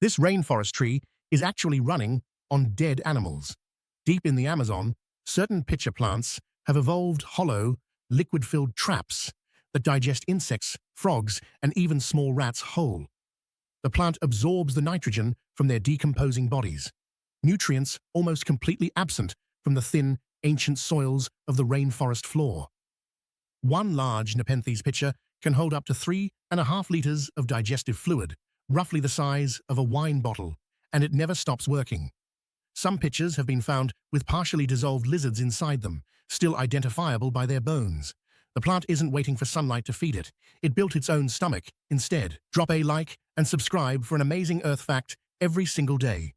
This rainforest tree is actually running on dead animals. Deep in the Amazon, certain pitcher plants have evolved hollow, liquid-filled traps that digest insects, frogs, and even small rats whole. The plant absorbs the nitrogen from their decomposing bodies, nutrients almost completely absent from the thin, ancient soils of the rainforest floor. One large Nepenthes pitcher can hold up to 3.5 liters of digestive fluid, roughly the size of a wine bottle, and it never stops working. Some pitchers have been found with partially dissolved lizards inside them, still identifiable by their bones. The plant isn't waiting for sunlight to feed it. It built its own stomach instead. Drop a like and subscribe for an amazing Earth fact every single day.